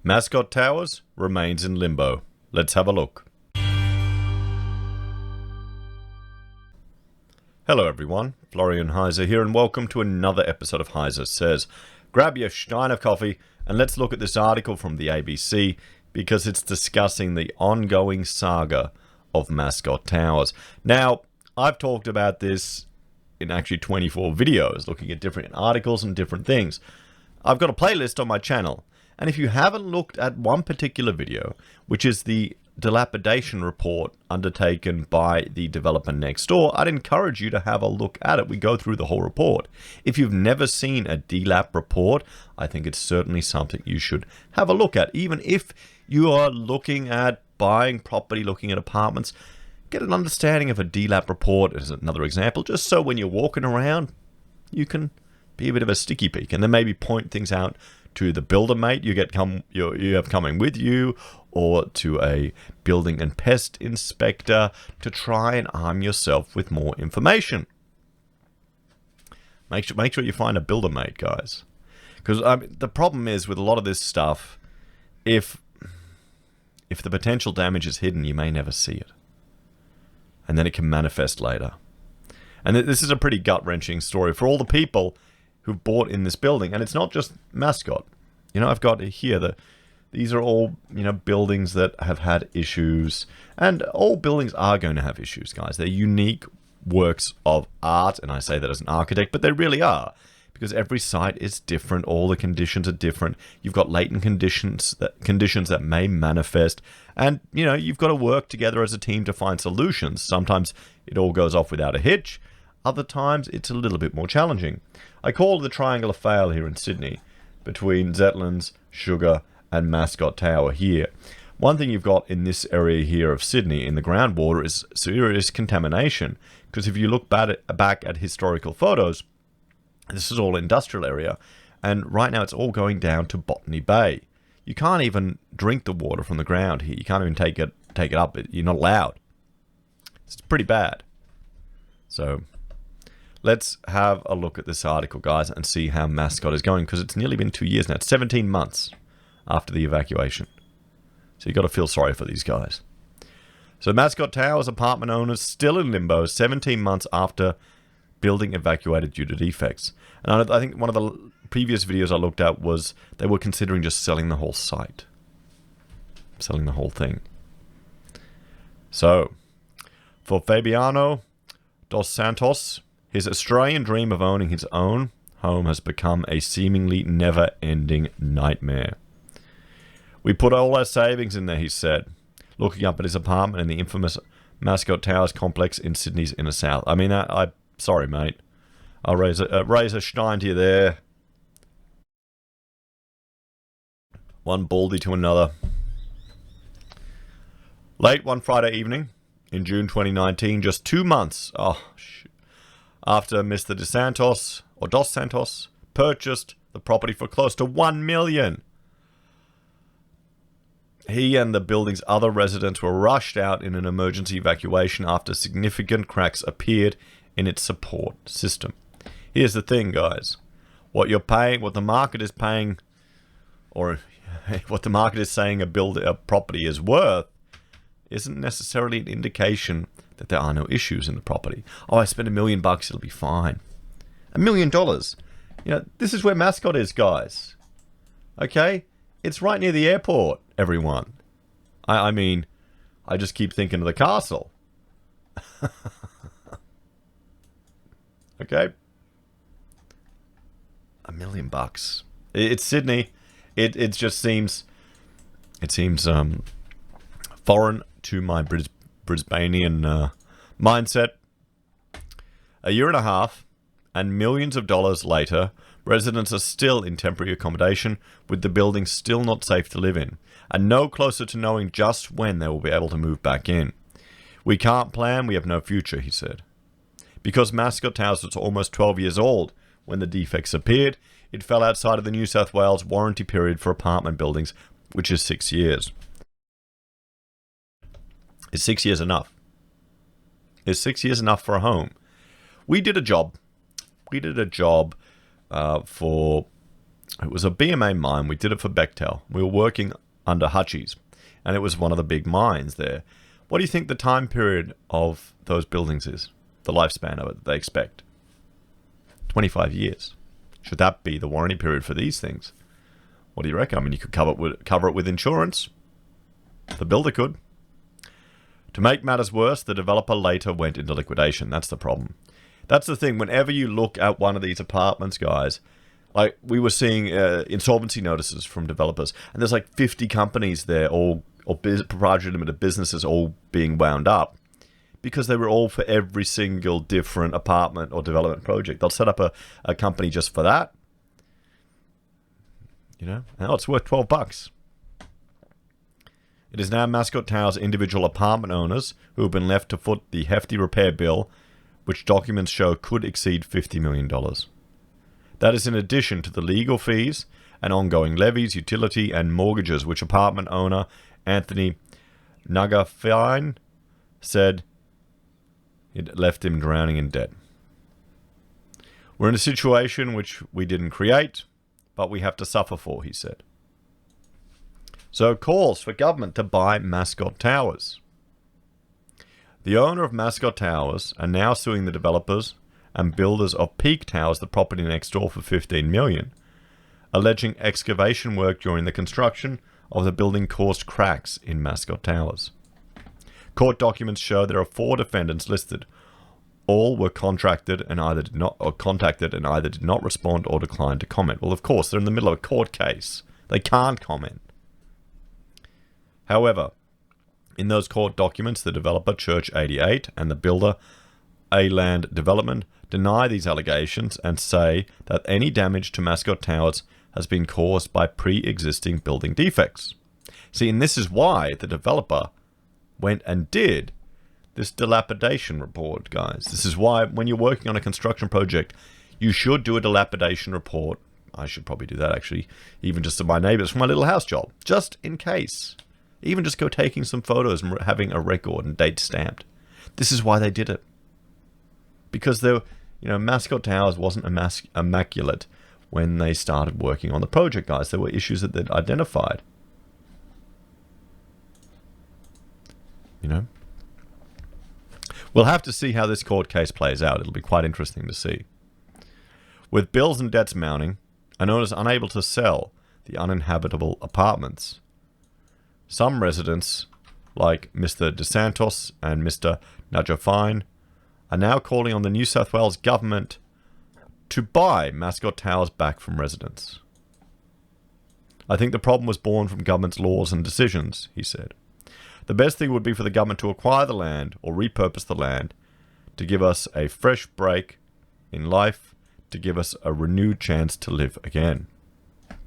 Mascot Towers remains in limbo. Let's have a look. Hello everyone, Florian.Heise here, and welcome to another episode of HeiseSays. Grab your stein of coffee and let's look at this article from the ABC because it's discussing the ongoing saga of Mascot Towers. Now, I've talked about this in actually 24 videos, looking at different articles and different things. I've got a playlist on my channel, and if you haven't looked at one particular video, which is the dilapidation report undertaken by the developer next door, I'd encourage you to have a look at it. We go through the whole report. If you've never seen a DLAP report, I think it's certainly something you should have a look at. Even if you are looking at buying property, looking at apartments, get an understanding of a DLAP report as another example, just so when you're walking around, you can be a bit of a sticky peek and then maybe point things out to the builder mate you have coming with you, or to a building and pest inspector, to try and arm yourself with more information. Make sure you find a builder mate, guys, because the problem is with a lot of this stuff, if the potential damage is hidden, you may never see it, and then it can manifest later. And this is a pretty gut-wrenching story for all the people who've bought in this building, and it's not just Mascot. You know, I've got here these are all, buildings that have had issues, and all buildings are going to have issues, guys. They're unique works of art, and I say that as an architect, but they really are, because every site is different. All the conditions are different. You've got latent conditions that may manifest, and you've got to work together as a team to find solutions. Sometimes it all goes off without a hitch. Other times it's a little bit more challenging. I call it the triangle of fail here in Sydney, between Zetland's, Sugar, and Mascot Tower here. One thing you've got in this area here of Sydney in the groundwater is serious contamination, because if you look back at historical photos, this is all industrial area, and right now it's all going down to Botany Bay. You can't even drink the water from the ground here. You can't even take it up. You're not allowed. It's pretty bad. So let's have a look at this article, guys, and see how Mascot is going, because it's nearly been 2 years now. It's 17 months after the evacuation. So you've got to feel sorry for these guys. So Mascot Towers apartment owners still in limbo 17 months after building evacuated due to defects. And I think one of the previous videos I looked at was they were considering just selling the whole site. Selling the whole thing. So, for Fabiano dos Santos, his Australian dream of owning his own home has become a seemingly never-ending nightmare. We put all our savings in there, he said, looking up at his apartment in the infamous Mascot Towers complex in Sydney's inner south. I mean, sorry, mate. I'll raise a stein to you there. One baldy to another. Late one Friday evening in June 2019, just 2 months after Mr. Dos Santos purchased the property for close to $1 million. He and the building's other residents were rushed out in an emergency evacuation after significant cracks appeared in its support system. Here's the thing, guys. What you're paying, what the market is paying, or what the market is saying a property is worth, isn't necessarily an indication that there are no issues in the property. Oh, I spent $1 million, it'll be fine. $1 million. This is where Mascot is, guys. Okay? It's right near the airport, everyone. I mean, I just keep thinking of the castle. Okay? $1 million. It's Sydney. It just seems foreign to my Brisbanean mindset. A year and a half and millions of dollars later, residents are still in temporary accommodation, with the building still not safe to live in, and no closer to knowing just when they will be able to move back in. We can't plan, we have no future, he said. Because Mascot Towers was almost 12 years old when the defects appeared, it fell outside of the New South Wales warranty period for apartment buildings, which is 6 years. Is 6 years enough? Is 6 years enough for a home? We did a job for It was a BMA mine. We did it for Bechtel. We were working under Hutchies, and it was one of the big mines there. What do you think the time period of those buildings is? The lifespan of it that they expect? 25 years. Should that be the warranty period for these things? What do you reckon? I mean, you could cover it with insurance. The builder could. To make matters worse, the developer later went into liquidation. That's the problem. That's the thing. Whenever you look at one of these apartments, guys, like we were seeing insolvency notices from developers, and there's like 50 companies there, or proprietary limited businesses all being wound up because they were all for every single different apartment or development project. They'll set up a company just for that. You know, now it's worth $12. It is now Mascot Towers individual apartment owners who have been left to foot the hefty repair bill, which documents show could exceed $50 million. That is in addition to the legal fees and ongoing levies, utility, and mortgages, which apartment owner Anthony Nagafine said it left him drowning in debt. We're in a situation which we didn't create, but we have to suffer for, he said. So calls for government to buy Mascot Towers. The owner of Mascot Towers are now suing the developers and builders of Peak Towers, the property next door, for $15 million, alleging excavation work during the construction of the building caused cracks in Mascot Towers. Court documents show there are 4 defendants listed. All were contacted and either did not respond or declined to comment. Well, of course, they're in the middle of a court case. They can't comment. However, in those court documents, the developer, Church 88, and the builder, A-Land Development, deny these allegations and say that any damage to Mascot Towers has been caused by pre-existing building defects. See, and this is why the developer went and did this dilapidation report, guys. This is why when you're working on a construction project, you should do a dilapidation report. I should probably do that, actually, even just to my neighbors for my little house job, just in case. Even just go taking some photos and having a record and date stamped. This is why they did it. Because Mascot Towers wasn't immaculate when they started working on the project, guys. There were issues that they'd identified. You know? We'll have to see how this court case plays out. It'll be quite interesting to see. With bills and debts mounting, an owner is unable to sell the uninhabitable apartments. Some residents, like Mr. DeSantos and Mr. Najafine, are now calling on the New South Wales government to buy Mascot Towers back from residents. I think the problem was born from government's laws and decisions, he said. The best thing would be for the government to acquire the land or repurpose the land to give us a fresh break in life, to give us a renewed chance to live again.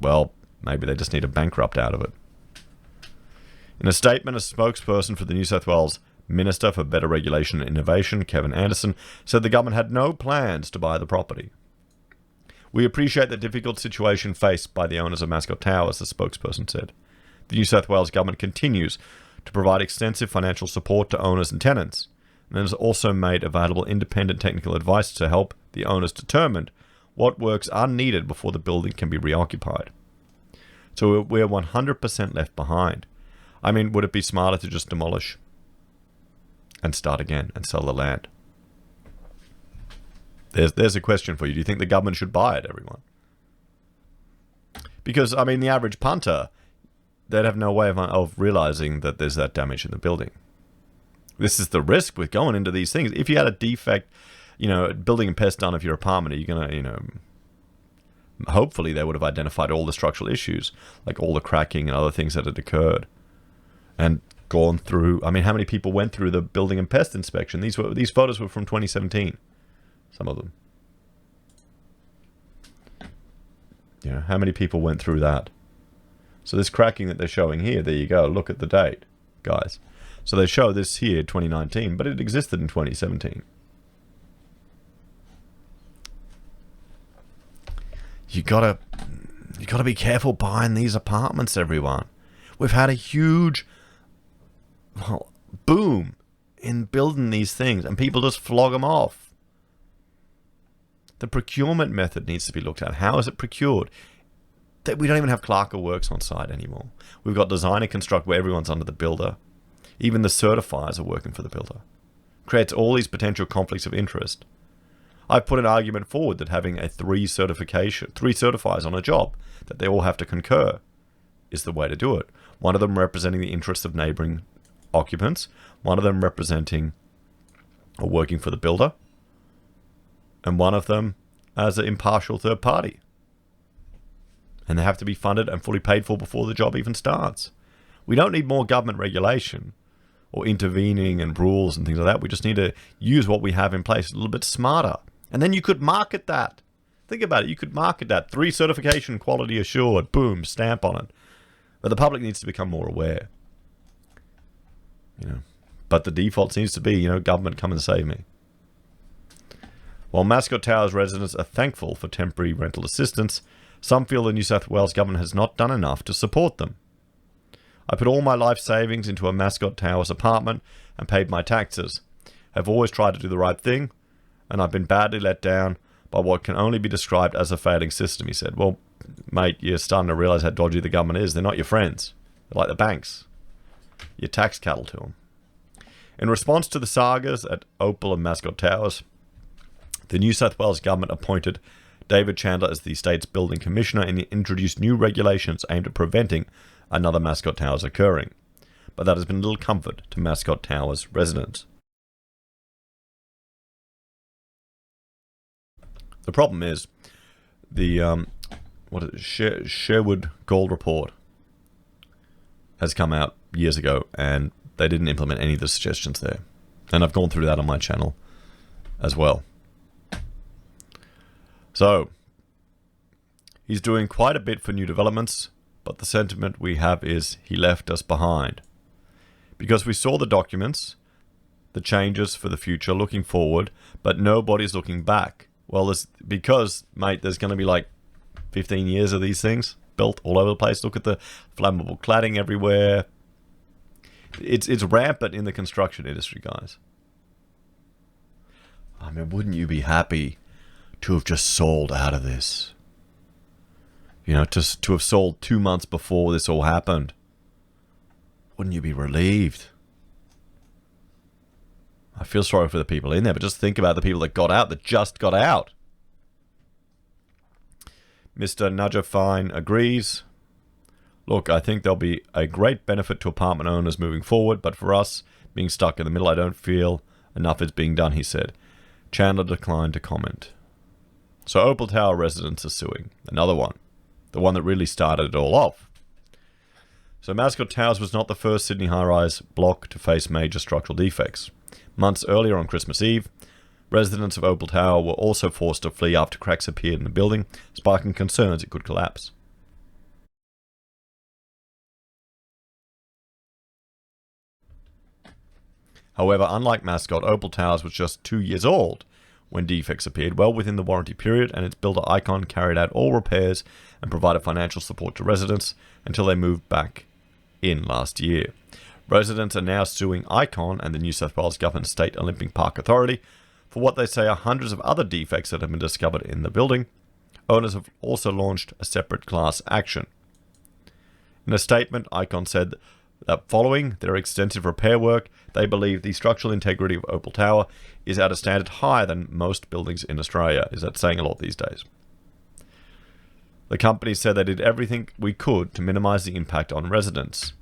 Well, maybe they just need a bankrupt out of it. In a statement, a spokesperson for the New South Wales Minister for Better Regulation and Innovation, Kevin Anderson, said the government had no plans to buy the property. We appreciate the difficult situation faced by the owners of Mascot Towers, the spokesperson said. The New South Wales government continues to provide extensive financial support to owners and tenants, and has also made available independent technical advice to help the owners determine what works are needed before the building can be reoccupied. So we're 100% left behind. I mean, would it be smarter to just demolish and start again and sell the land? There's a question for you. Do you think the government should buy it, everyone? Because, I mean, the average punter, they'd have no way of realizing that there's that damage in the building. This is the risk with going into these things. If you had a defect, building and pest done of your apartment, are you going to, hopefully they would have identified all the structural issues, like all the cracking and other things that had occurred. And gone through, I mean, how many people went through the building and pest inspection? These photos were from 2017, some of them. How many people went through that? So this cracking that they're showing here, there you go, look at the date, guys. So they show this here, 2019, but it existed in 2017. You gotta be careful buying these apartments, everyone. We've had a huge boom in building these things, and people just flog them off. The procurement method needs to be looked at. How is it procured? We don't even have clerk of works on site anymore. We've got design and construct where everyone's under the builder. Even the certifiers are working for the builder. Creates all these potential conflicts of interest. I've put an argument forward that having three certifiers on a job, that they all have to concur, is the way to do it. One of them representing the interests of neighboring occupants, one of them representing or working for the builder, and one of them as an impartial third party. And they have to be funded and fully paid for before the job even starts. We don't need more government regulation or intervening and rules and things like that. We just need to use what we have in place a little bit smarter. And then you could market that. Think about it. You could market that. 3 certification, quality assured. Boom, stamp on it. But the public needs to become more aware. But the default seems to be, government come and save me. While Mascot Towers residents are thankful for temporary rental assistance, some feel the New South Wales government has not done enough to support them. I put all my life savings into a Mascot Towers apartment and paid my taxes. I've always tried to do the right thing, and I've been badly let down by what can only be described as a failing system, he said. Well, mate, you're starting to realise how dodgy the government is. They're not your friends. They're like the banks. You're tax cattle to them. In response to the sagas at Opal and Mascot Towers, the New South Wales government appointed David Chandler as the state's building commissioner and introduced new regulations aimed at preventing another Mascot Towers occurring. But that has been little comfort to Mascot Towers residents. The problem is the Sherwood Gold Report has come out years ago, and they didn't implement any of the suggestions there. And I've gone through that on my channel as well. So, he's doing quite a bit for new developments, but the sentiment we have is he left us behind. Because we saw the documents, the changes for the future, looking forward, but nobody's looking back. Well, because, mate, there's going to be like 15 years of these things built all over the place. Look at the flammable cladding everywhere. It's rampant in the construction industry, guys. I mean, wouldn't you be happy to have just sold out of this? To have sold 2 months before this all happened. Wouldn't you be relieved? I feel sorry for the people in there, but just think about the people that got out, that just got out. Mr. Nudger agrees. Look, I think there'll be a great benefit to apartment owners moving forward, but for us, being stuck in the middle, I don't feel enough is being done, he said. Chandler declined to comment. So Opal Tower residents are suing. Another one. The one that really started it all off. So Mascot Towers was not the first Sydney high-rise block to face major structural defects. Months earlier on Christmas Eve, residents of Opal Tower were also forced to flee after cracks appeared in the building, sparking concerns it could collapse. However, unlike Mascot, Opal Towers was just 2 years old when defects appeared, well within the warranty period, and its builder Icon carried out all repairs and provided financial support to residents until they moved back in last year. Residents are now suing Icon and the New South Wales Government State Olympic Park Authority for what they say are hundreds of other defects that have been discovered in the building. Owners have also launched a separate class action. In a statement, Icon said that following their extensive repair work, they believe the structural integrity of Opal Tower is at a standard higher than most buildings in Australia. Is that saying a lot these days? The company said they did everything we could to minimise the impact on residents.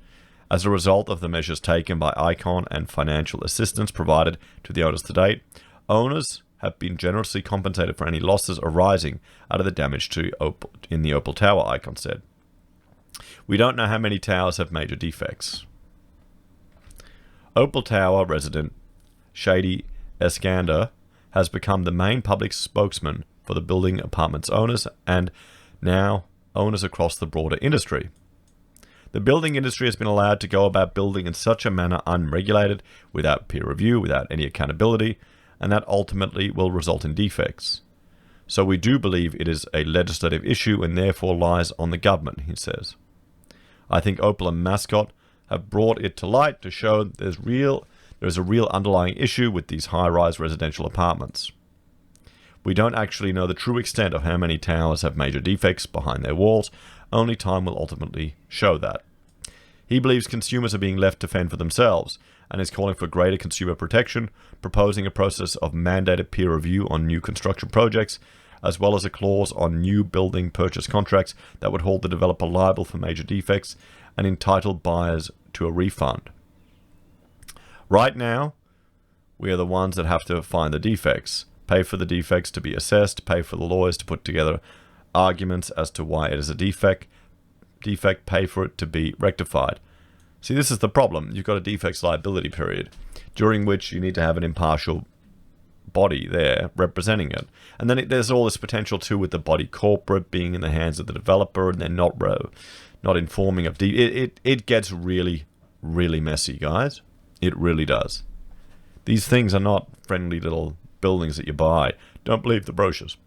As a result of the measures taken by Icon and financial assistance provided to the owners to date, owners have been generously compensated for any losses arising out of the damage to in the Opal Tower, Icon said. We don't know how many towers have major defects. Opal Tower resident Shady Eskander has become the main public spokesman for the building apartments owners and now owners across the broader industry. The building industry has been allowed to go about building in such a manner unregulated, without peer review, without any accountability, and that ultimately will result in defects. So we do believe it is a legislative issue and therefore lies on the government, he says. I think Opal and Mascot have brought it to light to show there is a real underlying issue with these high-rise residential apartments. We don't actually know the true extent of how many towers have major defects behind their walls, Only time will ultimately show that. He believes consumers are being left to fend for themselves and is calling for greater consumer protection, proposing a process of mandated peer review on new construction projects, as well as a clause on new building purchase contracts that would hold the developer liable for major defects and entitle buyers to a refund. Right now, we are the ones that have to find the defects, pay for the defects to be assessed, pay for the lawyers to put together arguments as to why it is a defect, pay for it to be rectified. See, this is the problem. You've got a defects liability period, during which you need to have an impartial body there representing it. And then there's all this potential too with the body corporate being in the hands of the developer and they're not informing of... It gets really, really messy, guys. It really does. These things are not friendly little buildings that you buy. Don't believe the brochures.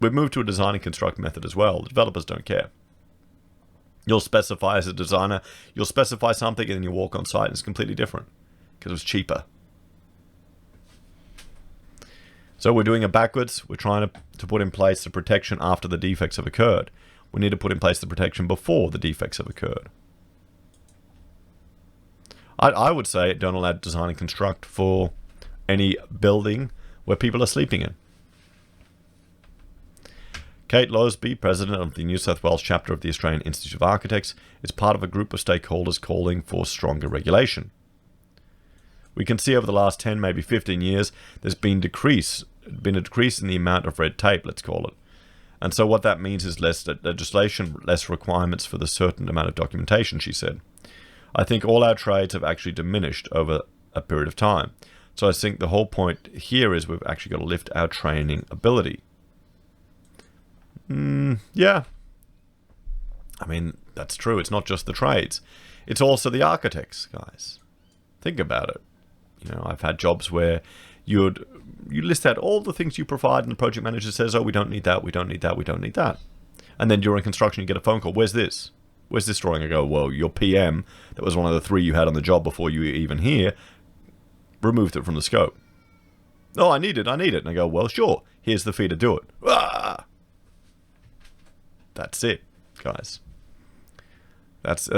We've moved to a design and construct method as well. The developers don't care. You'll specify as a designer, you'll specify something and then you walk on site and it's completely different because it was cheaper. So we're doing it backwards. We're trying to put in place the protection after the defects have occurred. We need to put in place the protection before the defects have occurred. I would say don't allow design and construct for any building where people are sleeping in. Kate Losby, president of the New South Wales chapter of the Australian Institute of Architects, is part of a group of stakeholders calling for stronger regulation. We can see over the last 10, maybe 15 years, there's been a decrease in the amount of red tape, let's call it. And so what that means is less legislation, less requirements for the certain amount of documentation, she said. I think all our trades have actually diminished over a period of time. So I think the whole point here is we've actually got to lift our training ability. Yeah. I mean, that's true. It's not just the trades. It's also the architects, guys. Think about it. You know, I've had jobs where you list out all the things you provide and the project manager says, oh, we don't need that, we don't need that, we don't need that. And then during construction, you get a phone call. Where's this? Where's this drawing? I go, well, your PM, that was one of the 3 you had on the job before you were even here, removed it from the scope. Oh, I need it. And I go, well, sure. Here's the fee to do it. Ah! That's it, guys. That's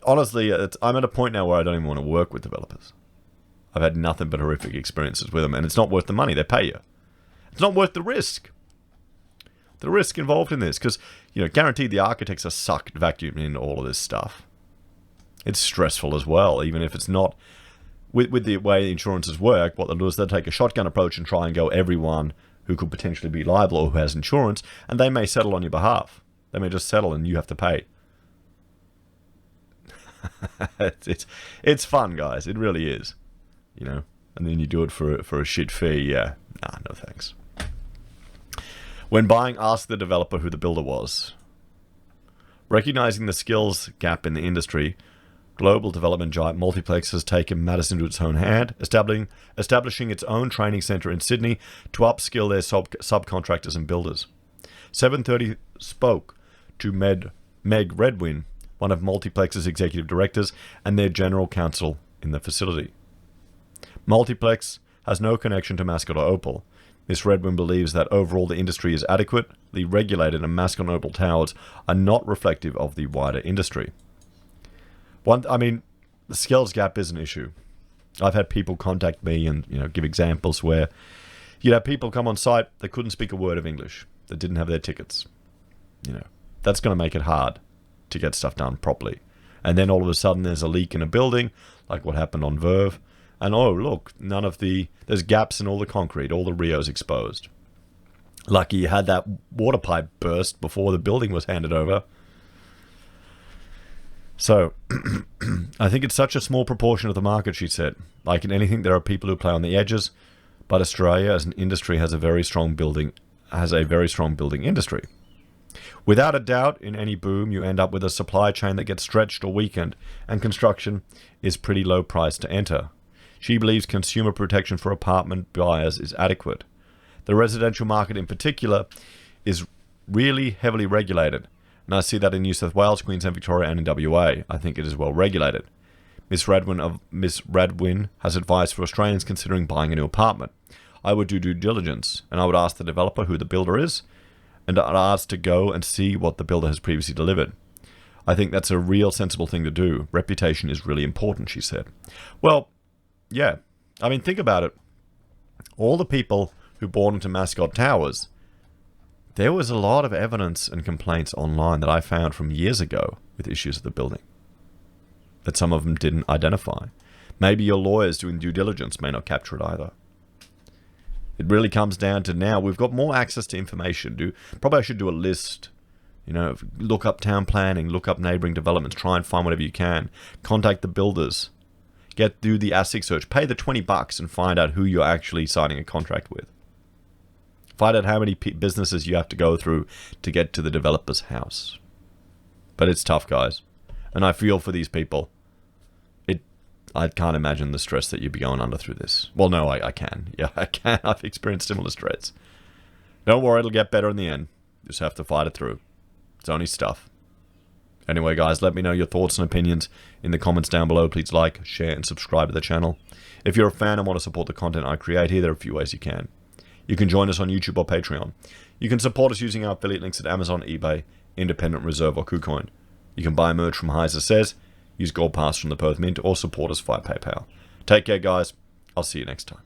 honestly, I'm at a point now where I don't even want to work with developers. I've had nothing but horrific experiences with them, and it's not worth the money they pay you. It's not worth the risk. The risk involved in this, because, you know, guaranteed the architects are sucked vacuuming in all of this stuff. It's stressful as well, even if it's not. With the way insurances work, what they'll do is they'll take a shotgun approach and try and go everyone who could potentially be liable or who has insurance, and they may settle on your behalf. They may just settle and you have to pay. It's fun, guys. It really is. You know, and then you do it for a shit fee. Yeah, nah, no thanks. When buying, ask the developer who the builder was. Recognizing the skills gap in the industry, global development giant Multiplex has taken matters into its own hand, establishing its own training center in Sydney to upskill their subcontractors and builders. 730 spoke to Meg Redwin, one of Multiplex's executive directors and their general counsel in the facility. Multiplex has no connection to Mascot or Opal. Ms. Redwin believes that overall the industry is adequately regulated and Mascot and Opal Towers are not reflective of the wider industry. The skills gap is an issue. I've had people contact me and, you know, give examples where you'd have people come on site that couldn't speak a word of English, that didn't have their tickets. You know, that's going to make it hard to get stuff done properly. And then all of a sudden there's a leak in a building, like what happened on Verve. And oh, look, there's gaps in all the concrete, all the Rio's exposed. Lucky you had that water pipe burst before the building was handed over. So, I think it's such a small proportion of the market, she said. Like in anything, there are people who play on the edges, but Australia as an industry has a very strong building industry. Without a doubt, in any boom, you end up with a supply chain that gets stretched or weakened, and construction is pretty low price to enter. She believes consumer protection for apartment buyers is adequate. The residential market in particular is really heavily regulated, and I see that in New South Wales, Queensland, Victoria, and in WA. I think it is well regulated. Ms. Radwin has advice for Australians considering buying a new apartment. I would do due diligence, and I would ask the developer who the builder is, and are asked to go and see what the builder has previously delivered. I think that's a real sensible thing to do. Reputation is really important, she said. Well, yeah. I mean, think about it. All the people who bought into Mascot Towers, there was a lot of evidence and complaints online that I found from years ago with issues of the building that some of them didn't identify. Maybe your lawyers doing due diligence may not capture it either. It really comes down to now we've got more access to information. Probably I should do a list. You know, look up town planning, look up neighboring developments, try and find whatever you can. Contact the builders. Do the ASIC search. Pay the $20 and find out who you're actually signing a contract with. Find out how many businesses you have to go through to get to the developer's house. But it's tough, guys. And I feel for these people. I can't imagine the stress that you'd be going under through this. Well, no, I can. Yeah, I can. I've experienced similar stress. Don't worry, it'll get better in the end. Just have to fight it through. It's only stuff. Anyway, guys, let me know your thoughts and opinions in the comments down below. Please like, share, and subscribe to the channel. If you're a fan and want to support the content I create here, there are a few ways you can. You can join us on YouTube or Patreon. You can support us using our affiliate links at Amazon, eBay, Independent Reserve, or Kucoin. You can buy merch from HeiseSays, use Gold Pass from the Perth Mint, or support us via PayPal. Take care, guys. I'll see you next time.